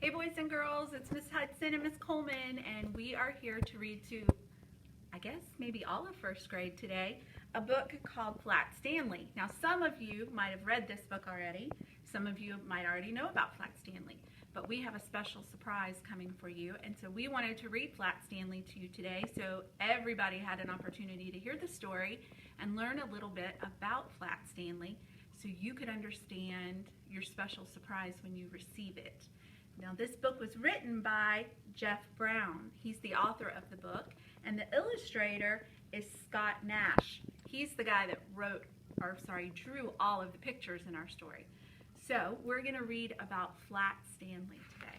Hey boys and girls, it's Miss Hudson and Miss Coleman, and we are here to read to, I guess, maybe all of first grade today, a book called Flat Stanley. Now some of you might have read this book already, some of you might already know about Flat Stanley, but we have a special surprise coming for you, and so we wanted to read Flat Stanley to you today so everybody had an opportunity to hear the story and learn a little bit about Flat Stanley so you could understand your special surprise when you receive it. Now this book was written by Jeff Brown. He's the author of the book, and the illustrator is Scott Nash. He's the guy that drew all of the pictures in our story. So we're going to read about Flat Stanley today.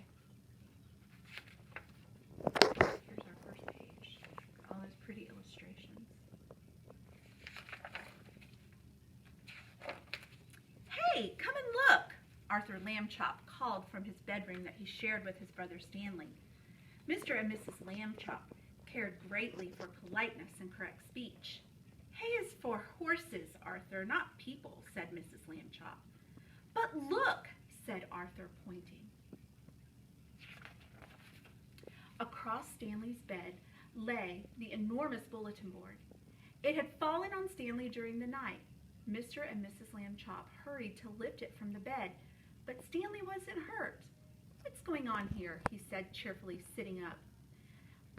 Here's our first page. All those pretty illustrations. Hey, come and look! Arthur Lambchop called from his bedroom that he shared with his brother Stanley. Mr. and Mrs. Lambchop cared greatly for politeness and correct speech. Hay is for horses, Arthur, not people, said Mrs. Lambchop. But look, said Arthur, pointing. Across Stanley's bed lay the enormous bulletin board. It had fallen on Stanley during the night. Mr. and Mrs. Lambchop hurried to lift it from the bed, but Stanley wasn't hurt. What's going on here? He said cheerfully, sitting up.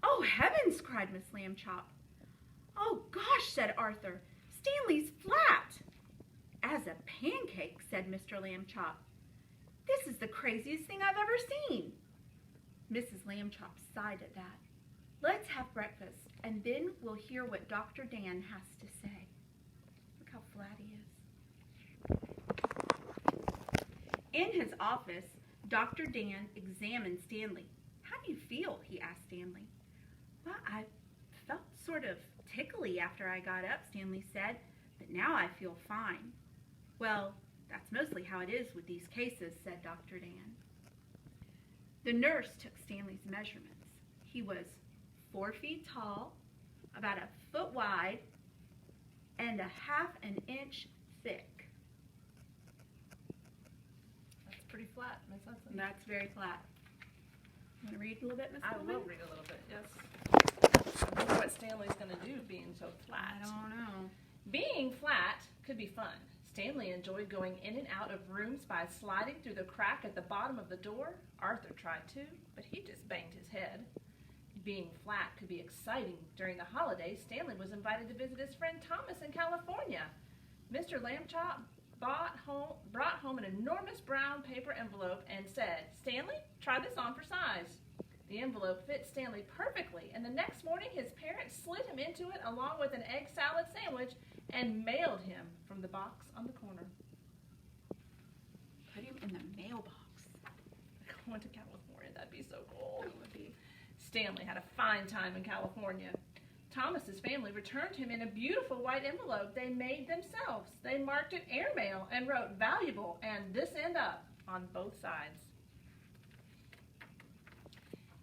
Oh, heavens, cried Miss Lambchop. Oh, gosh, said Arthur. Stanley's flat. As a pancake, said Mr. Lambchop. This is the craziest thing I've ever seen. Mrs. Lambchop sighed at that. Let's have breakfast, and then we'll hear what Dr. Dan has to say. Look how flat he is. In his office, Dr. Dan examined Stanley. How do you feel? He asked Stanley. Well, I felt sort of tickly after I got up, Stanley said, but now I feel fine. Well, that's mostly how it is with these cases, said Dr. Dan. The nurse took Stanley's measurements. He was 4 feet tall, about a foot wide, and a half an inch thick. Pretty flat, Miss Hudson. That's very flat. Want to read a little bit, Miss I Coleman? will read a little bit, yes. I wonder what Stanley's going to do being so flat. I don't know. Being flat could be fun. Stanley enjoyed going in and out of rooms by sliding through the crack at the bottom of the door. Arthur tried too, but he just banged his head. Being flat could be exciting. During the holidays, Stanley was invited to visit his friend Thomas in California. Mr. Lambchop brought home an enormous brown paper envelope and said, Stanley, try this on for size. The envelope fit Stanley perfectly, and the next morning his parents slid him into it along with an egg salad sandwich and mailed him from the box on the corner. Put him in the mailbox. Going to California, that'd be so cool. It would be. Stanley had a fine time in California. Thomas's family returned him in a beautiful white envelope they made themselves. They marked it airmail and wrote valuable and this end up on both sides.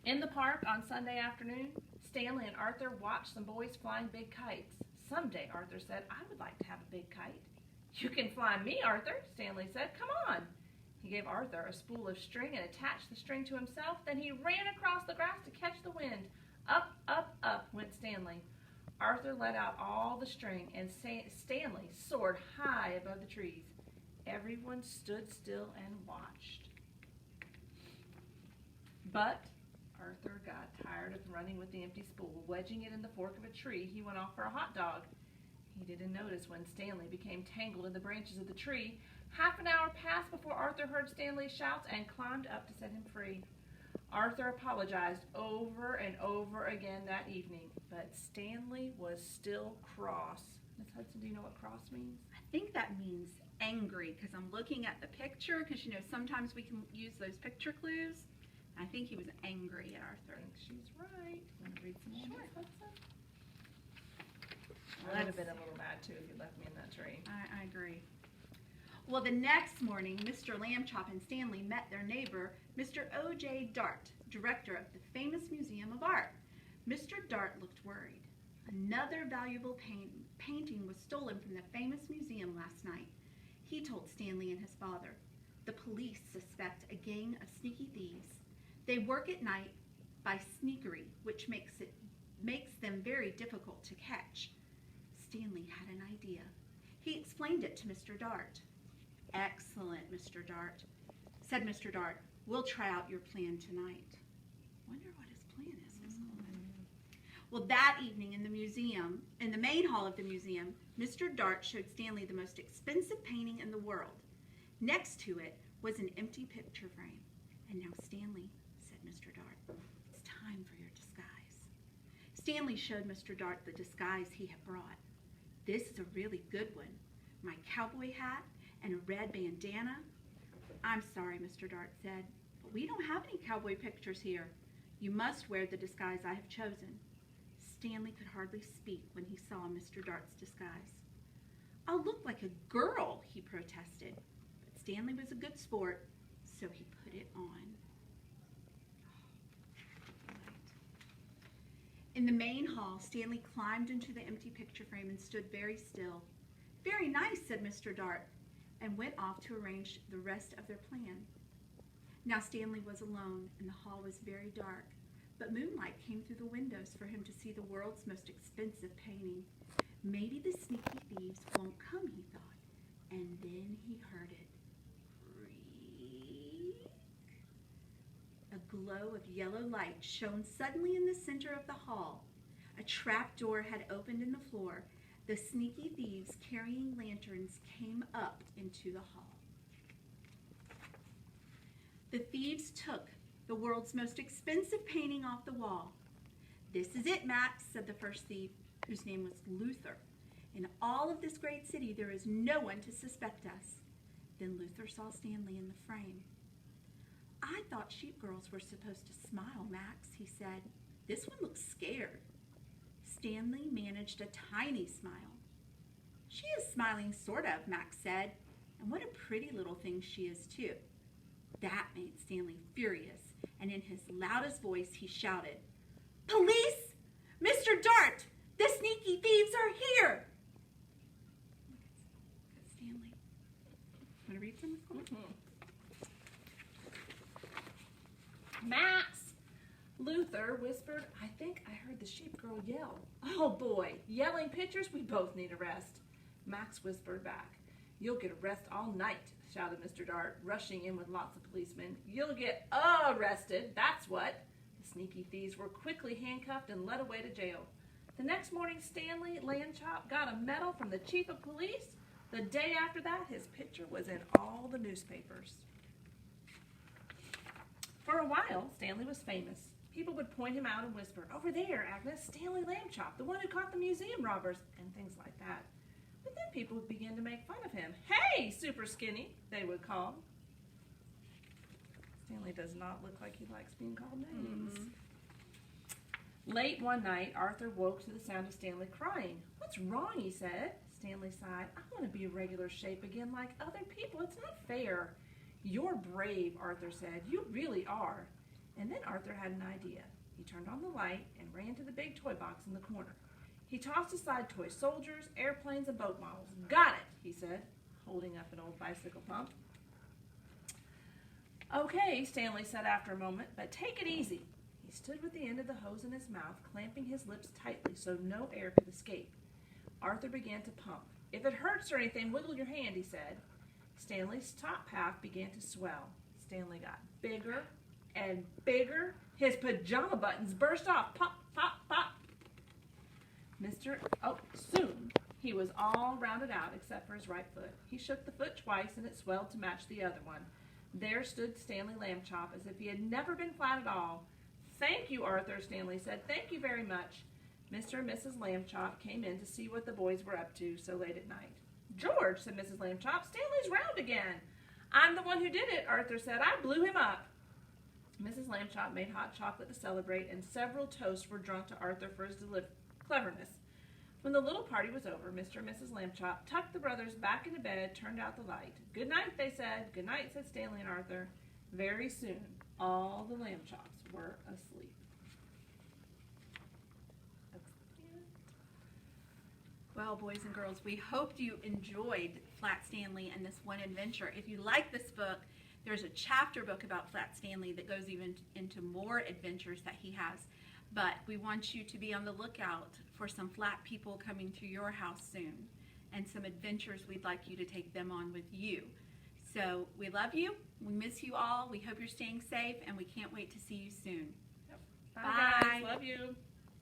In the park on Sunday afternoon, Stanley and Arthur watched some boys flying big kites. Someday, Arthur said, I would like to have a big kite. You can fly me, Arthur, Stanley said. Come on. He gave Arthur a spool of string and attached the string to himself. Then he ran across the grass to catch the wind. Up, up, up went Stanley. Arthur let out all the string, and Stanley soared high above the trees. Everyone stood still and watched. But Arthur got tired of running with the empty spool. Wedging it in the fork of a tree, he went off for a hot dog. He didn't notice when Stanley became tangled in the branches of the tree. Half an hour passed before Arthur heard Stanley's shouts and climbed up to set him free. Arthur apologized over and over again that evening, but Stanley was still cross. Miss Hudson, do you know what cross means? I think that means angry because I'm looking at the picture because, you know, sometimes we can use those picture clues. I think he was angry at Arthur. I think she's right. Want to read some more? Sure, Hudson. I would have been a little mad too if you left me in that tree. I agree. Well, the next morning, Mr. Lambchop and Stanley met their neighbor, Mr. O.J. Dart, director of the famous Museum of Art. Mr. Dart looked worried. Another valuable painting was stolen from the famous museum last night. He told Stanley and his father. The police suspect a gang of sneaky thieves. They work at night by sneakery, which makes them very difficult to catch. Stanley had an idea. He explained it to Mr. Dart. Excellent, Mr. Dart, said Mr. Dart. We'll try out your plan tonight. Wonder what his plan is, Miss Coleman. Well, that evening in the main hall of the museum, Mr. Dart showed Stanley the most expensive painting in the world. Next to it was an empty picture frame. And now, Stanley, said Mr. Dart, it's time for your disguise. Stanley showed Mr. Dart the disguise he had brought. This is a really good one. My cowboy hat and a red bandana. I'm sorry, Mr. Dart said, but we don't have any cowboy pictures here. You must wear the disguise I have chosen. Stanley could hardly speak when he saw Mr. Dart's disguise. I'll look like a girl, he protested. But Stanley was a good sport, so he put it on. In the main hall, Stanley climbed into the empty picture frame and stood very still. Very nice, said Mr. Dart, and went off to arrange the rest of their plan. Now Stanley was alone, and the hall was very dark, but moonlight came through the windows for him to see the world's most expensive painting. Maybe the sneaky thieves won't come, he thought, and then he heard it. Creak. A glow of yellow light shone suddenly in the center of the hall. A trap door had opened in the floor. The sneaky thieves carrying lanterns came up into the hall. The thieves took the world's most expensive painting off the wall. This is it, Max, said the first thief, whose name was Luther. In all of this great city, there is no one to suspect us. Then Luther saw Stanley in the frame. I thought sheep girls were supposed to smile, Max, he said. This one looks scared. Stanley managed a tiny smile. She is smiling, sort of, Max said. And what a pretty little thing she is, too. That made Stanley furious, and in his loudest voice he shouted, Police! Mr. Dart! The sneaky thieves are here! Look at Stanley. Want to read some? Max! Luther whispered, I think I heard the sheep girl yell. Oh boy, yelling pictures, we both need a rest. Max whispered back. You'll get a rest all night, shouted Mr. Dart, rushing in with lots of policemen. You'll get arrested, that's what. The sneaky thieves were quickly handcuffed and led away to jail. The next morning, Stanley Lambchop got a medal from the chief of police. The day after that, his picture was in all the newspapers. For a while, Stanley was famous. People would point him out and whisper, over there, Agnes, Stanley Lambchop, the one who caught the museum robbers, and things like that. But then people would begin to make fun of him. Hey, super skinny, they would call him. Stanley does not look like he likes being called names. Late one night, Arthur woke to the sound of Stanley crying. What's wrong, he said. Stanley sighed. I want to be regular shape again like other people. It's not fair. You're brave, Arthur said. You really are. And then Arthur had an idea. He turned on the light and ran to the big toy box in the corner. He tossed aside toy soldiers, airplanes, and boat models. Got it, he said, holding up an old bicycle pump. Okay, Stanley said after a moment, but take it easy. He stood with the end of the hose in his mouth, clamping his lips tightly so no air could escape. Arthur began to pump. If it hurts or anything, wiggle your hand, he said. Stanley's top half began to swell. Stanley got bigger and bigger. His pajama buttons burst off. Pop, pop, pop. Soon he was all rounded out except for his right foot. He shook the foot twice and it swelled to match the other one. There stood Stanley Lambchop as if he had never been flat at all. Thank you, Arthur, Stanley said. Thank you very much. Mr. and Mrs. Lambchop came in to see what the boys were up to so late at night. George, said Mrs. Lambchop, Stanley's round again. I'm the one who did it, Arthur said. I blew him up. Mrs. Lambchop made hot chocolate to celebrate, and several toasts were drunk to Arthur for his cleverness. When the little party was over, Mr. and Mrs. Lambchop tucked the brothers back into bed, turned out the light. Good night, they said. Good night, said Stanley and Arthur. Very soon, all the Lambchops were asleep. Well, boys and girls, we hope you enjoyed Flat Stanley and this one adventure. If you like this book, There's a chapter book about Flat Stanley that goes even into more adventures that he has. But we want you to be on the lookout for some flat people coming to your house soon, and some adventures we'd like you to take them on with you. So we love you. We miss you all. We hope you're staying safe, and we can't wait to see you soon. Yep. Bye, Bye. guys. Love you.